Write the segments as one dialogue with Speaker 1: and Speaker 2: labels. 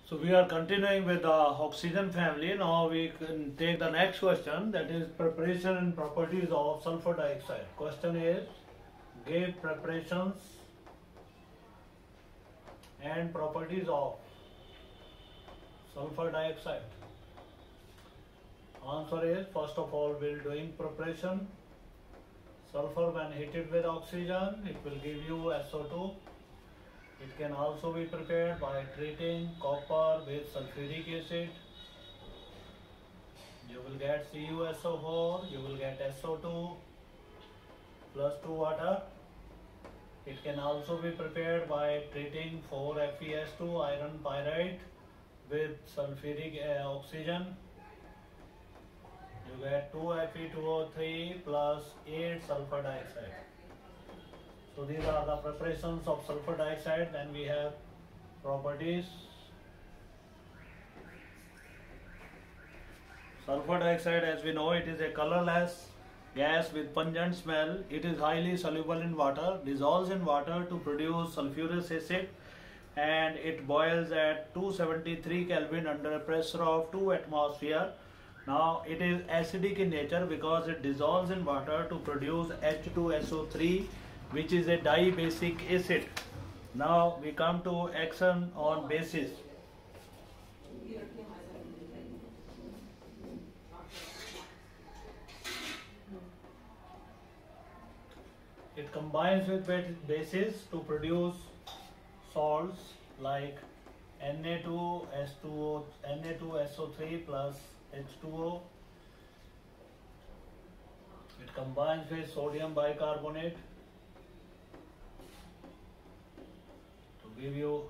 Speaker 1: So we are continuing with the oxygen family. Now we can take the next question, that is preparation and properties of sulfur dioxide. Question is, give preparations and properties of sulfur dioxide. Answer is, first of all we'll doing preparation. Sulfur when heated with oxygen, it will give you SO2. It can also be prepared by treating copper with sulfuric acid. You will get CuSO4, you will get SO2 plus 2 water. It can also be prepared by treating 4FeS2 iron pyrite with sulfuric oxygen. You get 2Fe2O3 plus 8 sulfur dioxide. So these are the preparations of sulfur dioxide. Then we have properties. Sulfur dioxide, as we know, it is a colorless gas with pungent smell. It is highly soluble in water, dissolves in water to produce sulfurous acid, and it boils at 273 Kelvin under a pressure of 2 atmosphere. Now it is acidic in nature because it dissolves in water to produce H2SO3, which is a dibasic acid. Now we come to action on bases. It combines with bases to produce salts like Na2S2O, Na2SO3 plus H2O. It combines with sodium bicarbonate to give you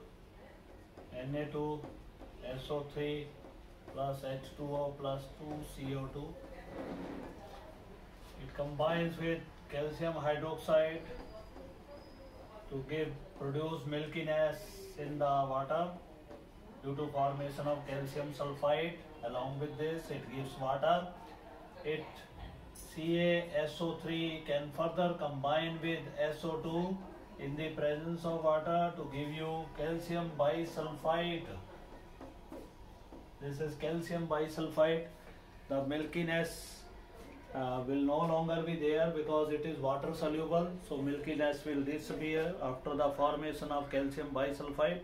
Speaker 1: Na2SO3 plus H2O plus 2CO2. It combines with calcium hydroxide to produce milkiness in the water due to formation of calcium sulfide. Along with this, it gives water. It CaSO3 can further combine with SO2 in the presence of water to give you calcium bisulfite. This is calcium bisulfite. The milkiness will no longer be there because it is water soluble, so milkiness will disappear after the formation of calcium bisulfite.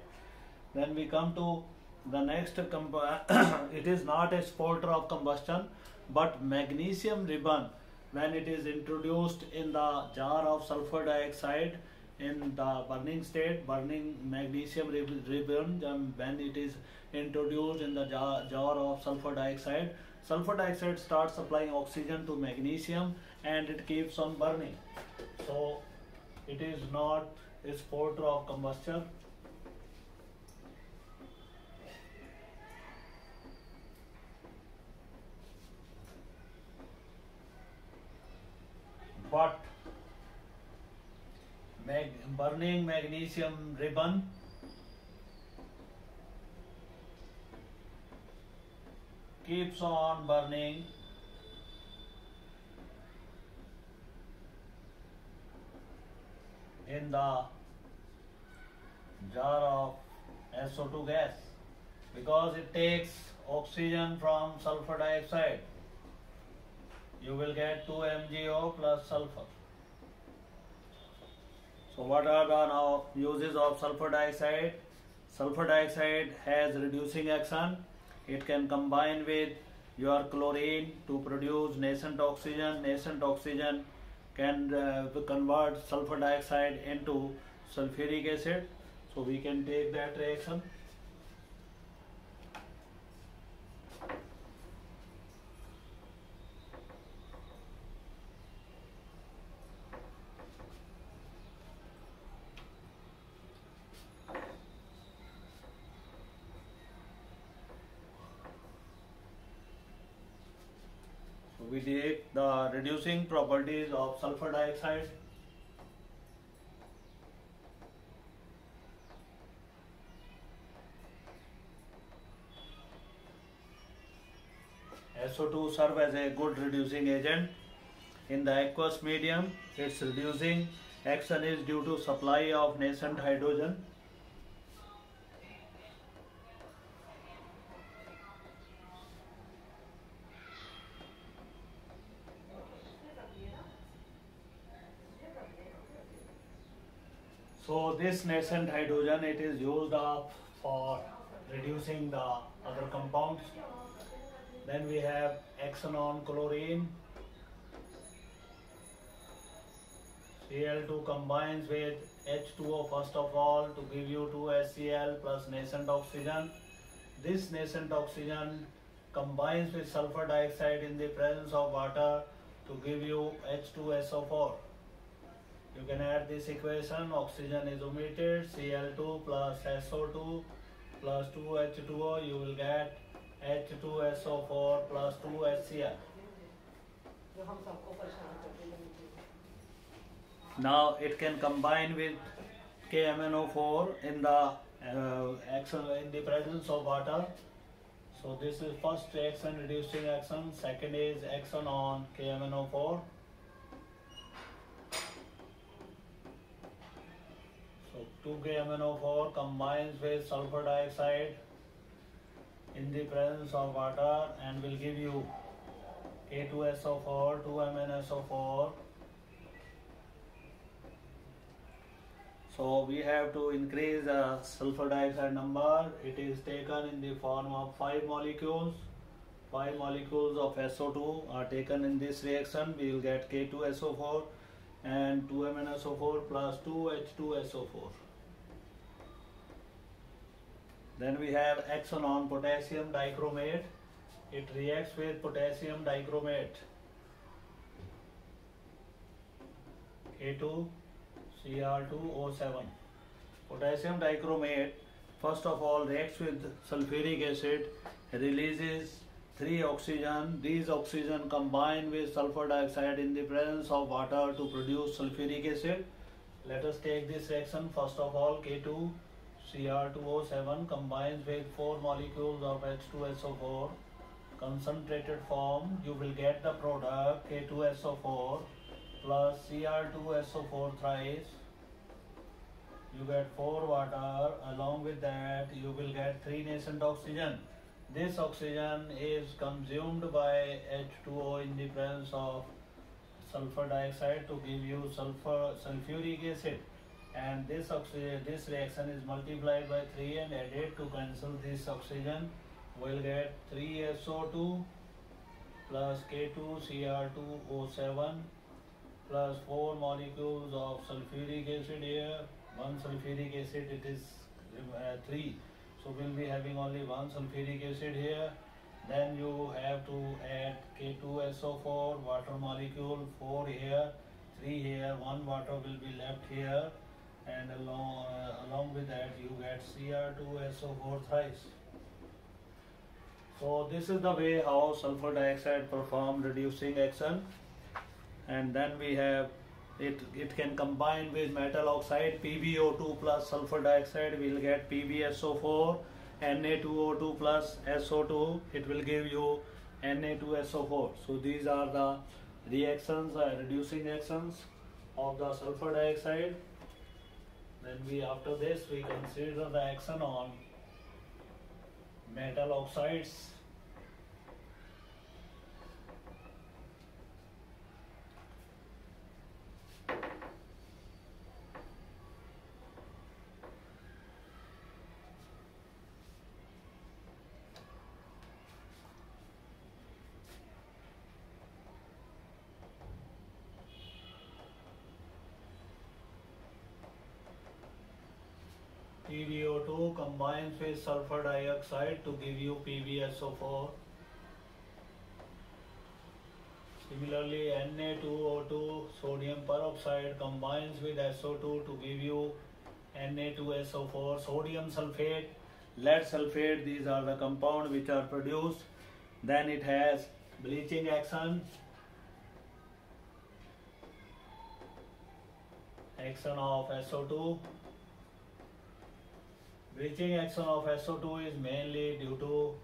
Speaker 1: Then we come to the next it is not a supporter of combustion, but magnesium ribbon, when it is introduced in the jar of sulfur dioxide in the burning state, burning magnesium ribbon, when it is introduced in the jar of sulfur dioxide starts supplying oxygen to magnesium and it keeps on burning. So it is not a supporter of combustion. But burning magnesium ribbon keeps on burning in the jar of SO2 gas because it takes oxygen from sulfur dioxide. You will get 2 MgO plus sulfur. So what are the now uses of sulfur dioxide? Sulfur dioxide has reducing action. It can combine with your chlorine to produce nascent oxygen. Nascent oxygen can convert sulfur dioxide into sulfuric acid. So we can take that reaction. We take the reducing properties of sulfur dioxide. SO2 serve as a good reducing agent. In the aqueous medium, its reducing action is due to supply of nascent hydrogen. So this nascent hydrogen, it is used up for reducing the other compounds. Then we have xenon chlorine. Cl2 combines with H2O first of all to give you 2HCl plus nascent oxygen. This nascent oxygen combines with sulfur dioxide in the presence of water to give you H2SO4. You can add this equation, oxygen is omitted, Cl2 plus SO2 plus 2H2O, you will get H2SO4 plus 2HCl. Now it can combine with KMnO4 in the presence of water. So this is first reaction, reducing action. Second is action on KMnO4. So 2KMnO4 combines with sulfur dioxide in the presence of water and will give you K2SO4, 2MnSO4. So we have to increase the sulfur dioxide number. It is taken in the form of 5 molecules. 5 molecules of SO2 are taken in this reaction. We will get K2SO4 and 2MnSO4 plus 2H2SO4. Then we have action on potassium dichromate. It reacts with potassium dichromate. K2 Cr2O7. Potassium dichromate first of all reacts with sulfuric acid, releases 3 oxygen. These oxygen combine with sulfur dioxide in the presence of water to produce sulfuric acid. Let us take this reaction. First of all, K2 Cr2O7 combines with 4 molecules of H2SO4. Concentrated form, you will get the product K2SO4 plus Cr2SO4 thrice. You get 4 water. Along with that, you will get 3 nascent oxygen. This oxygen is consumed by H2O in the presence of sulfur dioxide to give you sulfuric acid. And this reaction is multiplied by 3 and added to cancel this oxygen. We'll get 3SO2 plus K2Cr2O7 plus 4 molecules of sulfuric acid here. 1 sulfuric acid, it is 3. So we'll be having only 1 sulfuric acid here. Then you have to add K2SO4 water molecule, 4 here, 3 here, 1 water will be left here, and along with that you get Cr2SO4 thrice. So this is the way how sulfur dioxide perform reducing action. And then we have it can combine with metal oxide, PbO2 plus sulfur dioxide, we will get PbSO4, Na2O2 plus SO2, it will give you Na2SO4. So these are the reactions, reducing actions of the sulfur dioxide. Then after this we consider the action on metal oxides. PbO2 combines with sulfur dioxide to give you PbSO4. Similarly, Na2O2 sodium peroxide combines with SO2 to give you Na2SO4. Sodium sulfate, lead sulfate, these are the compounds which are produced. Then it has bleaching action, action of SO2. Bleaching action of SO2 is mainly due to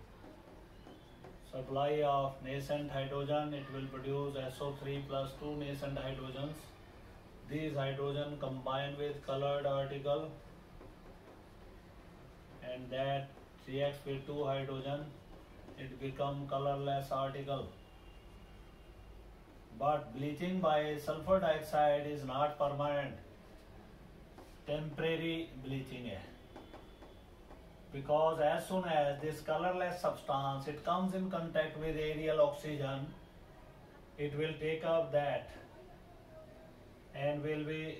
Speaker 1: supply of nascent hydrogen. It will produce SO3 plus 2 nascent hydrogens. These hydrogen combine with colored article and that reacts with 2 hydrogen. It become colorless article. But bleaching by sulfur dioxide is not permanent. temporary bleaching है, because as soon as this colorless substance it comes in contact with aerial oxygen, it will take up that and will be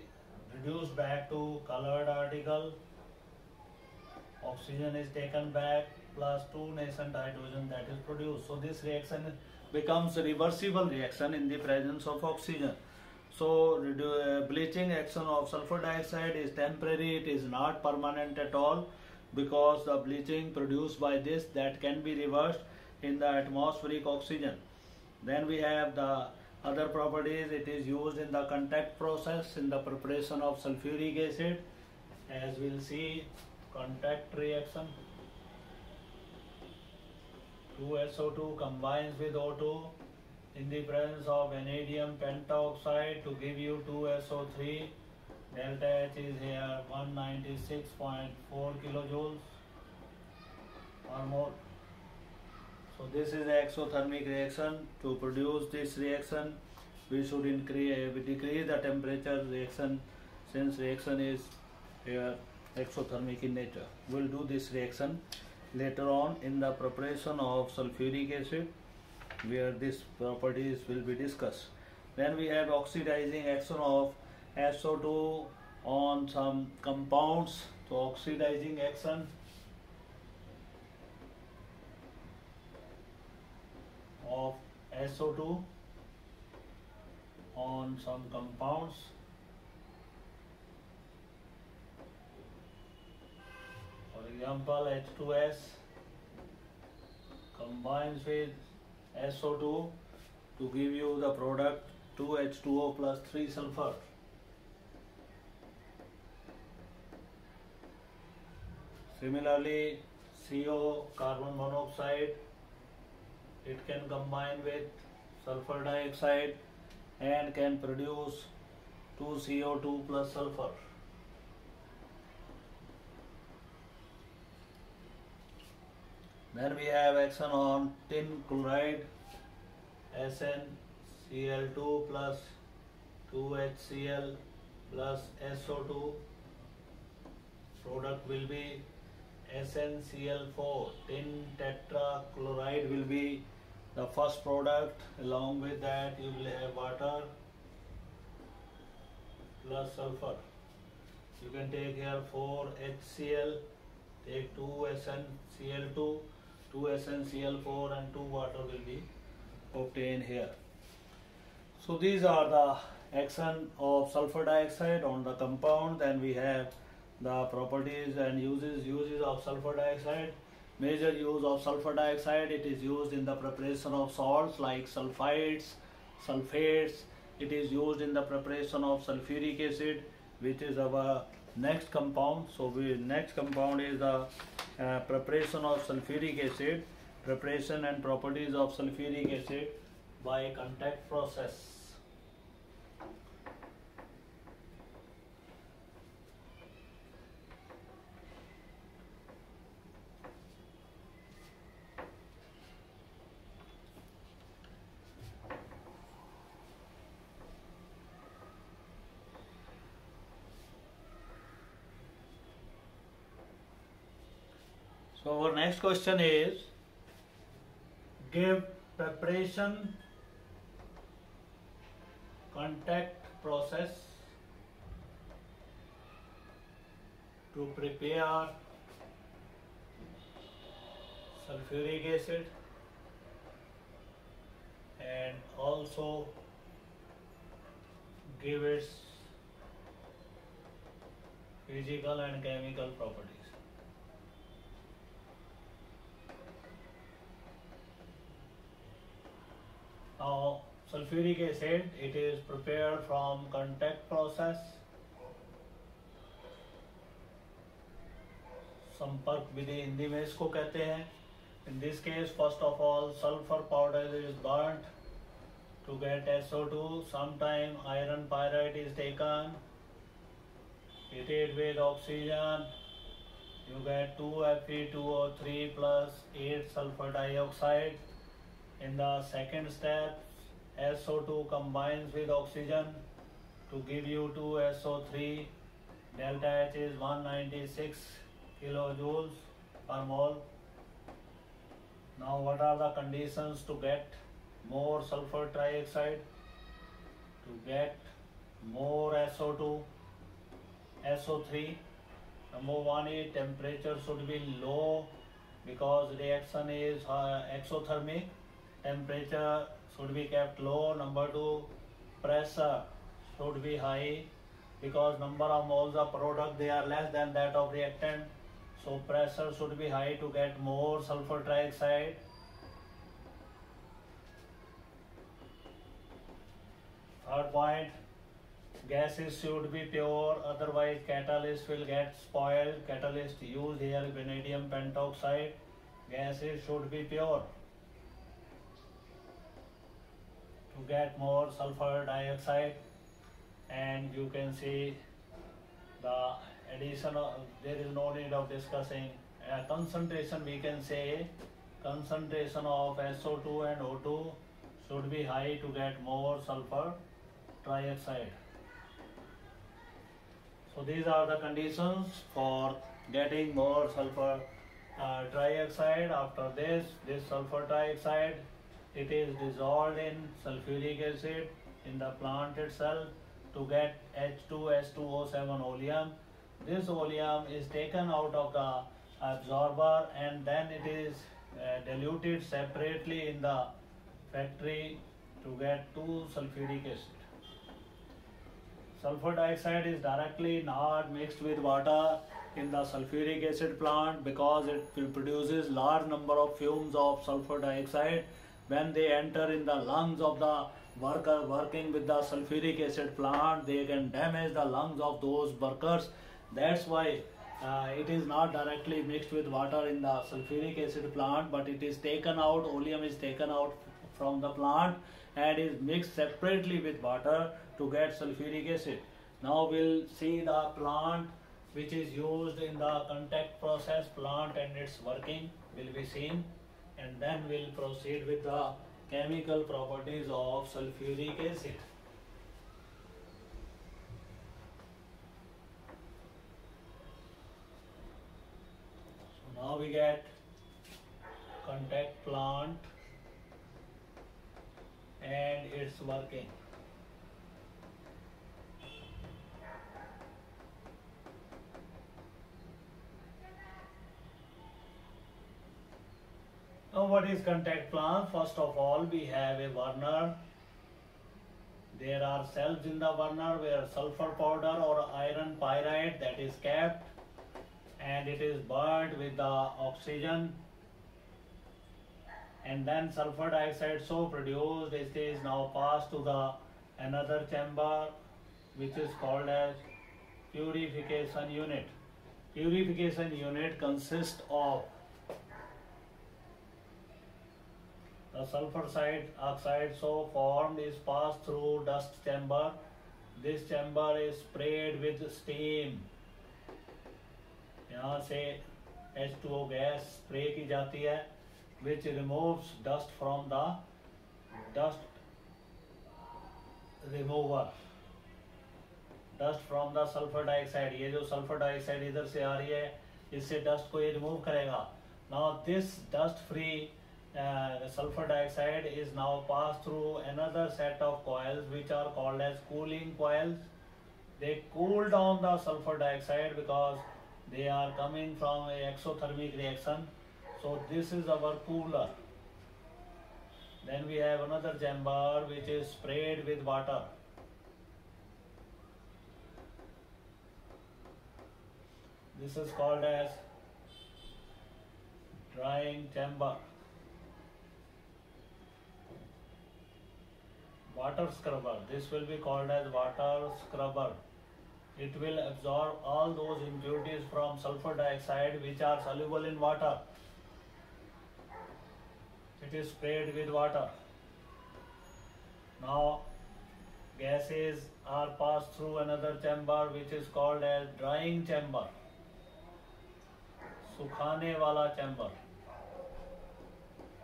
Speaker 1: reduced back to colored article. Oxygen is taken back plus 2 nascent hydrogen that is produced. So this reaction becomes a reversible reaction in the presence of oxygen. So bleaching action of sulfur dioxide is temporary, it is not permanent at all, because the bleaching produced by this that can be reversed in the atmospheric oxygen. Then we have the other properties. It is used in the contact process in the preparation of sulfuric acid, as we'll see. Contact reaction, 2SO2 combines with O2 in the presence of vanadium pentaoxide to give you 2SO3. Delta H is here 196.4 kilojoules or more. So this is the exothermic reaction. To produce this reaction, we should decrease the temperature reaction, since reaction is here exothermic in nature. We'll do this reaction later on in the preparation of sulfuric acid, where these properties will be discussed. Then we have oxidizing action of SO2 on some compounds. So oxidizing action of SO2 on some compounds. For example, H2S combines with SO2 to give you the product 2H2O plus 3 sulfur. Similarly, CO, carbon monoxide, it can combine with sulfur dioxide and can produce 2CO2 plus sulfur. Then we have action on tin chloride, SnCl2 plus 2HCl plus SO2. Product will be SnCl4. Tin tetrachloride will be the first product. Along with that, you will have water plus sulfur. You can take here 4HCl, take 2SnCl2, 2SnCl4 and 2 water will be obtained here. So these are the action of sulfur dioxide on the compound. Then we have the properties and uses of sulfur dioxide. Major use of sulfur dioxide: it is used in the preparation of salts like sulfides, sulfates. It is used in the preparation of sulfuric acid, which is our next compound. So next compound is the preparation of sulfuric acid, preparation and properties of sulfuric acid by contact process. So our next question is, give preparation, contact process to prepare sulfuric acid, and also give its physical and chemical properties. Now, sulfuric acid, it is prepared from contact process. संपर्क विधि हिंदी में इसको कहते हैं. In this case, first of all, sulfur powder is burnt to get SO2. Sometime iron pyrite is taken, heated with oxygen. You get 2Fe2O3 plus 8 sulfur dioxide. In the second step, SO2 combines with oxygen to give you 2SO3. Delta H is 196 kilojoules per mole. Now what are the conditions to get more sulfur trioxide? To get more SO2, SO3, number one is temperature should be low because reaction is exothermic. Temperature should be kept low. Number two, pressure should be high because number of moles of product they are less than that of reactant. So pressure should be high to get more sulfur trioxide. Third point, gases should be pure, otherwise catalyst will get spoiled. Catalyst used here vanadium pentoxide. Gases should be pure to get more sulfur dioxide. And you can see the addition of, there is no need of discussing concentration. We can say concentration of SO2 and O2 should be high to get more sulfur trioxide. So these are the conditions for getting more sulfur trioxide. After this sulfur trioxide, it is dissolved in sulfuric acid in the plant itself to get H2S2O7 oleum. This oleum is taken out of the absorber and then it is diluted separately in the factory to get 2-sulfuric acid. Sulfur dioxide is directly not mixed with water in the sulfuric acid plant because it produces large number of fumes of sulfur dioxide. When they enter in the lungs of the worker working with the sulfuric acid plant, they can damage the lungs of those workers. That's why it is not directly mixed with water in the sulfuric acid plant, but it is taken out, oleum is taken out from the plant and is mixed separately with water to get sulfuric acid. Now we'll see the plant which is used in the contact process plant and its working will be seen, and then we'll proceed with the chemical properties of sulfuric acid. So now we get contact plant and its working. Now what is contact plant? First of all, we have a burner. There are cells in the burner where sulfur powder or iron pyrite that is kept and it is burned with the oxygen, and then sulfur dioxide so produced, it is now passed to the another chamber which is called as purification unit. Purification unit consists of the sulfur oxide so formed is passed through dust chamber. This chamber is sprayed with steam. यहाँ से H2O gas spray की जाती है which removes dust from the dust remover. Dust from the sulfur dioxide. ये जो sulfur dioxide इधर से आ रही है इससे dust को ये remove करेगा. Now this dust free sulfur dioxide is now passed through another set of coils which are called as cooling coils. They cool down the sulfur dioxide because they are coming from a exothermic reaction. So this is our cooler. Then we have another chamber which is sprayed with water. This is called as drying chamber. Water scrubber. This will be called as water scrubber. It will absorb all those impurities from sulfur dioxide which are soluble in water. It is sprayed with water. Now gases are passed through another chamber which is called as drying chamber. सुखाने वाला chamber.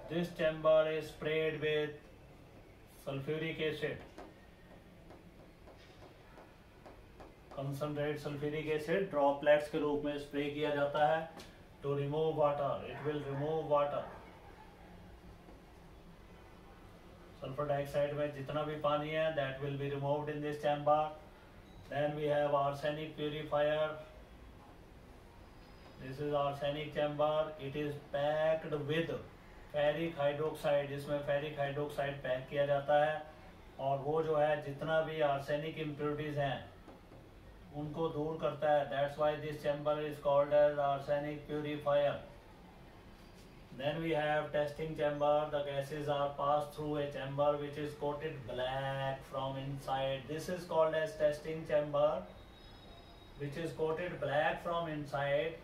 Speaker 1: This chamber is sprayed with sulfuric acid. Concentrate sulphuric acid droplets के रूप में spray किया जाता है to remove water. It will remove water. Sulphur dioxide में जितना भी पानी है that will be removed in this chamber. Then we have arsenic purifier. This is arsenic chamber. It is packed with ferric hydroxide. इसमें ferric hydroxide pack किया जाता है और वो जो है जितना भी आर्सेनिक इम्प्योरिटीज हैं उनको दूर करता है. That's why this chamber is called as arsenic purifier. Then we have testing chamber. The gases are passed through a chamber which is coated black from inside. This is called as testing chamber, which is coated black from inside,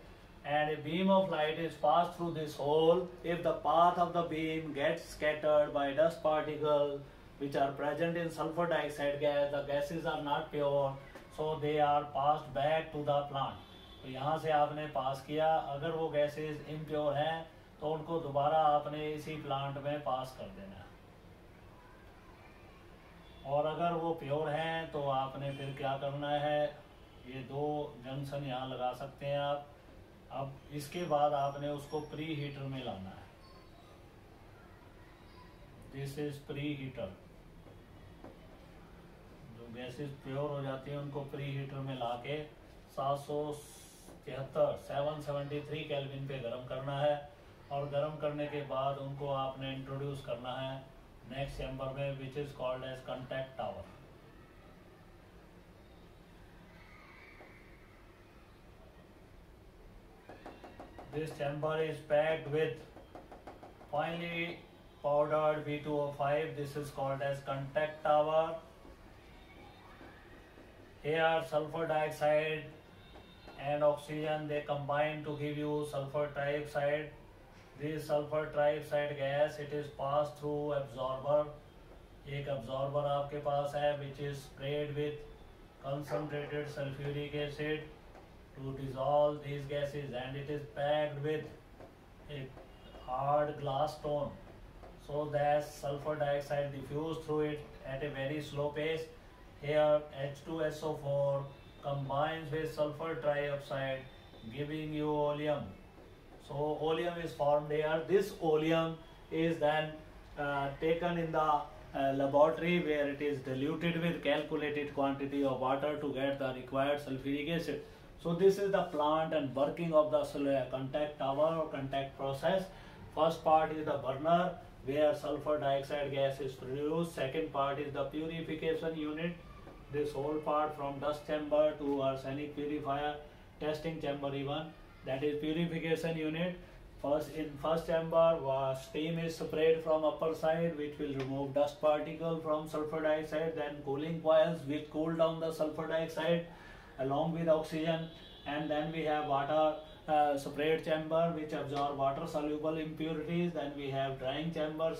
Speaker 1: and a beam of light is passed through this hole. If the path of the beam gets scattered by dust particles which are present in sulfur dioxide gas, the gases are not pure, so they are passed back to the plant. तो यहाँ से आपने पास किया, अगर वो gases impure हैं तो उनको दोबारा आपने इसी प्लांट में पास कर देना है, और अगर वो प्योर हैं तो आपने फिर क्या करना है, ये 2 जंक्शन यहाँ लगा सकते हैं आप. अब इसके बाद आपने उसको प्री हीटर में लाना है. This is pre heater. जो गैसेस प्योर हो जाती हैं उनको प्री हीटर में लाके 773 केल्विन पे गर्म करना है, और गर्म करने के बाद उनको आपने इंट्रोड्यूस करना है नेक्स्ट चैम्बर में which is called as contact tower. This chamber is packed with finely powdered V2O5. This is called as contact tower. Here sulfur dioxide and oxygen, they combine to give you sulfur trioxide. This sulfur trioxide gas, it is passed through absorber. एक absorber आपके पास है which is sprayed with concentrated sulfuric acid to dissolve these gases, and it is packed with a hard glass stone so that sulfur dioxide diffuse through it at a very slow pace. Here H2SO4 combines with sulfur trioxide giving you oleum. So oleum is formed here. This oleum is then taken in the laboratory where it is diluted with calculated quantity of water to get the required sulfuric acid. So this is the plant and working of the contact tower or contact process. First part is the burner where sulfur dioxide gas is produced. Second part is the purification unit. This whole part from dust chamber to arsenic purifier, testing chamber even, that is purification unit. First chamber, steam is sprayed from upper side which will remove dust particle from sulfur dioxide. Then cooling coils which cool down the sulfur dioxide along with oxygen. And then we have water sprayed chamber which absorb water soluble impurities. Then we have drying chamber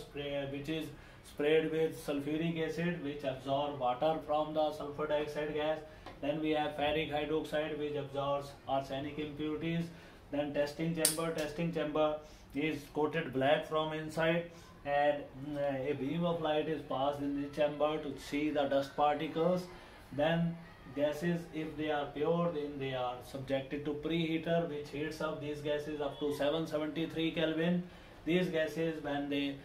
Speaker 1: which is sprayed with sulfuric acid which absorb water from the sulfur dioxide gas. Then we have ferric hydroxide which absorbs arsenic impurities. Then testing chamber is coated black from inside, and a beam of light is passed in the chamber to see the dust particles. Then gases, if they are pure, then they are subjected to preheater which heats up these gases up to 773 Kelvin. These gases, when they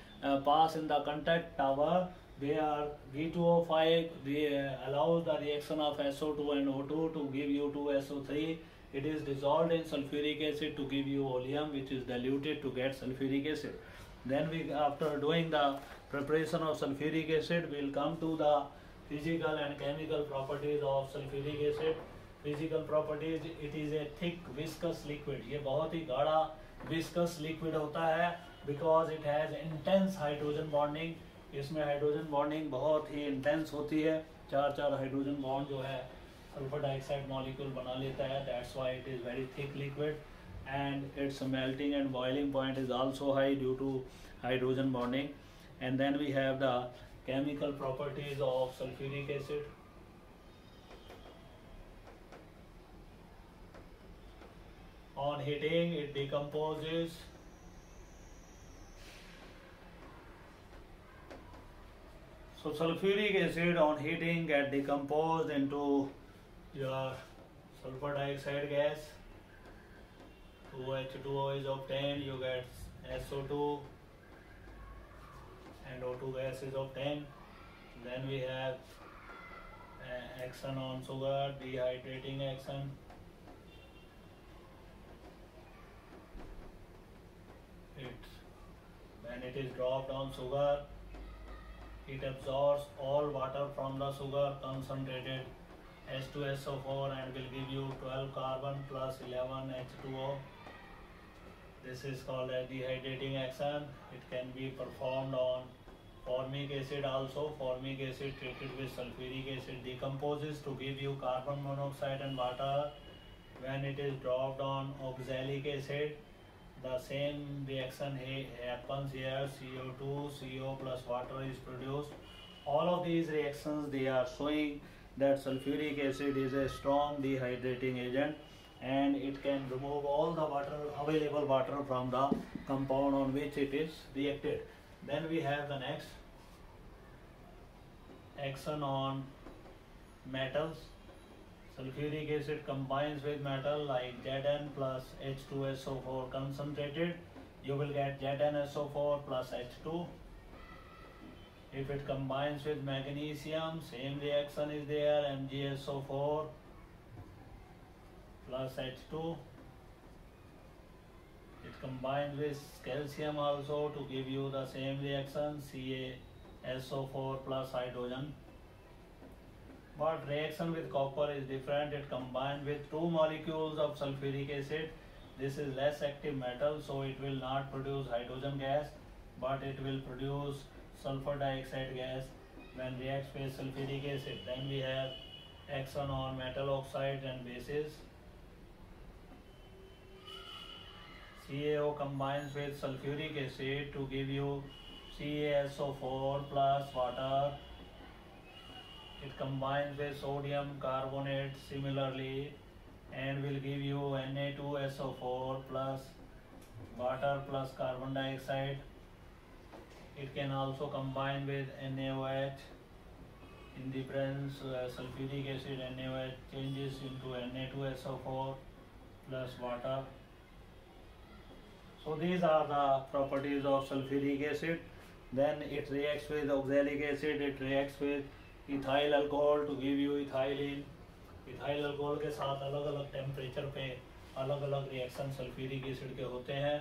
Speaker 1: pass in the contact tower, they are V2O5 allows the reaction of SO2 and O2 to give you 2SO3. It is dissolved in sulfuric acid to give you oleum which is diluted to get sulfuric acid. Then we, after doing the preparation of sulfuric acid, we will come to the physical and chemical properties of sulfuric acid. Physical properties, it is a thick viscous liquid. ये बहुत ही गाढ़ा viscous liquid होता है because it has intense hydrogen bonding. इसमें hydrogen bonding बहुत ही intense होती है. 4 hydrogen bond जो है सल्फर डाइऑक्साइड मॉलिक्यूल बना लेता है. That's why it is very thick liquid, and its melting and boiling point is also high due to hydrogen bonding. And then we have the chemical properties of sulphuric acid. On heating, it decomposes. So sulfuric acid on heating get decomposed into your sulfur dioxide gas, 2H2O is obtained, you get SO2 and O2 gas is obtained. Then we have action on sugar, dehydrating action. When it is dropped on sugar, it absorbs all water from the sugar concentrated H2SO4 and will give you 12 carbon plus 11 H2O. This is called a dehydrating action. It can be performed on formic acid also. Formic acid treated with sulfuric acid decomposes to give you carbon monoxide and water. When it is dropped on oxalic acid, the same reaction happens here. CO2, CO plus water is produced. All of these reactions, they are showing that sulfuric acid is a strong dehydrating agent and it can remove all the available water from the compound on which it is reacted. Then we have the next action on metals. Sulfuric acid combines with metal like Zn plus H2SO4 concentrated. You will get ZnSO4 plus H2. If it combines with magnesium, same reaction is there, MgSO4 plus H2. It combines with calcium also to give you the same reaction, CaSO4 plus hydrogen. But reaction with copper is different. It combined with two molecules of sulfuric acid. This is less active metal, so it will not produce hydrogen gas, but it will produce sulfur dioxide gas when reacts with sulfuric acid. Then we have action on metal oxides and bases. CaO combines with sulfuric acid to give you CaSO4 plus water. It combines with sodium carbonate similarly and will give you Na2SO4 plus water plus carbon dioxide. It can also combine with NaOH. In the presence sulfuric acid, NaOH changes into Na2SO4 plus water. So these are the properties of sulfuric acid. Then it reacts with oxalic acid, it reacts with ethyl alcohol to give you ethylene. Ethyl alcohol के साथ अलग अलग temperature पे अलग अलग reaction sulphuric acid के होते हैं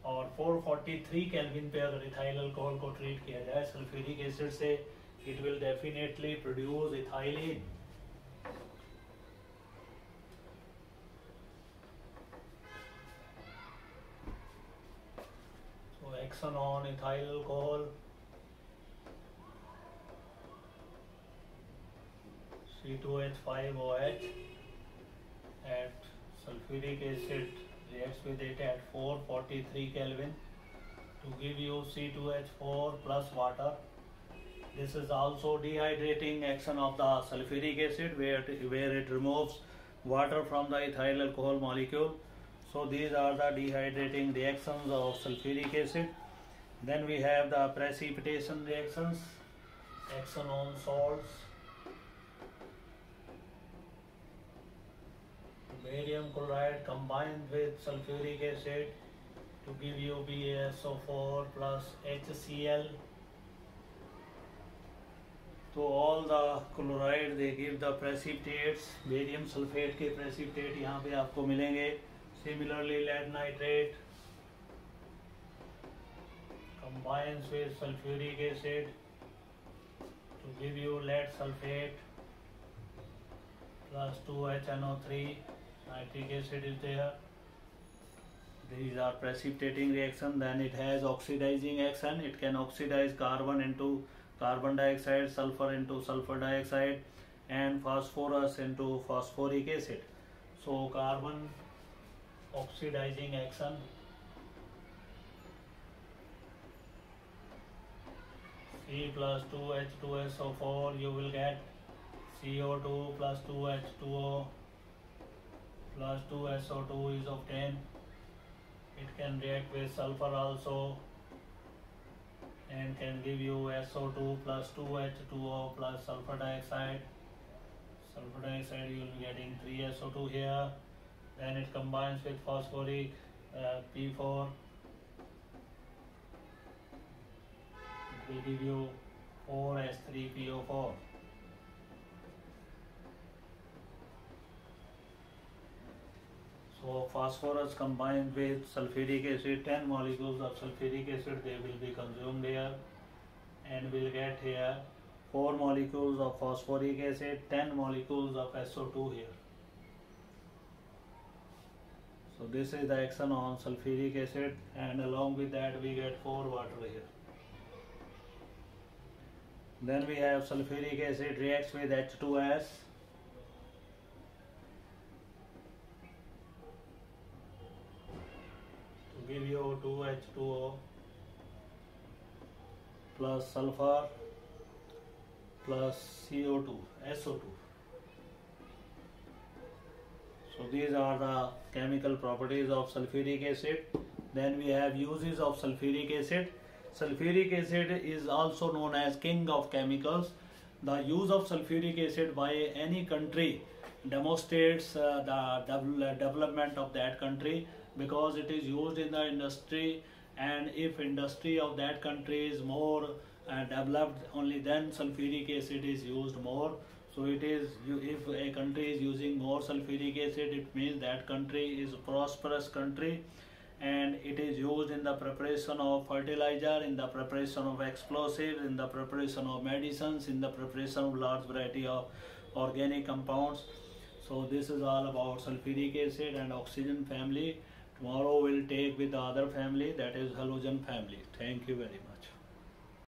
Speaker 1: और 443 केल्विन पे अगर इथाइल अल्कोहल को ट्रीट किया जाए सल्फ्यूरिक एसिड से it will definitely produce ethylene. So action on ethyl alcohol, C2H5OH at sulfuric acid reacts with it at 443 Kelvin to give you C2H4 plus water. This is also dehydrating action of the sulfuric acid where it removes water from the ethyl alcohol molecule. So these are the dehydrating reactions of sulfuric acid. Then we have the precipitation reactions, action on salts. Barium chloride combined with sulfuric acid to give you BaSO4 plus HCl. So all the chloride they give the precipitates. Barium sulfate के precipitate यहाँ पे आपको मिलेंगे. Similarly lead nitrate combines with sulfuric acid to give you lead sulfate plus 2HNO3. Nitric acid is there. These are precipitating reaction. Then it has oxidizing action. It can oxidize carbon into carbon dioxide, sulfur into sulfur dioxide, and phosphorus into phosphoric acid. So carbon oxidizing action. C plus 2H2SO4 you will get CO2 plus 2H2O plus 2SO2 is obtained. It can react with sulfur also and can give you SO2 plus 2H2O plus sulfur dioxide. sulfur dioxide, you will be getting 3SO2 here. Then it combines with phosphoric P4. It will give you 4S3PO4. So phosphorus combined with sulfuric acid, 10 molecules of sulfuric acid, they will be consumed here, and we'll get here 4 molecules of phosphoric acid, 10 molecules of SO2 here. So this is the action on sulfuric acid, and along with that we get 4 water here. Then we have sulfuric acid reacts with H2S. To give you 2H2O plus sulfur plus CO2, SO2. So these are the chemical properties of sulfuric acid. Then we have uses of sulfuric acid. Sulfuric acid is also known as king of chemicals. The use of sulfuric acid by any country demonstrates the development of that country, because it is used in the industry, and if industry of that country is more developed, only then sulfuric acid is used more. So it is, if a country is using more sulfuric acid, it means that country is a prosperous country, and it is used in the preparation of fertilizer, in the preparation of explosives, in the preparation of medicines, in the preparation of large variety of organic compounds. So this is all about sulfuric acid and oxygen family. Tomorrow we'll take with the other family, that is halogen family. Thank you very much.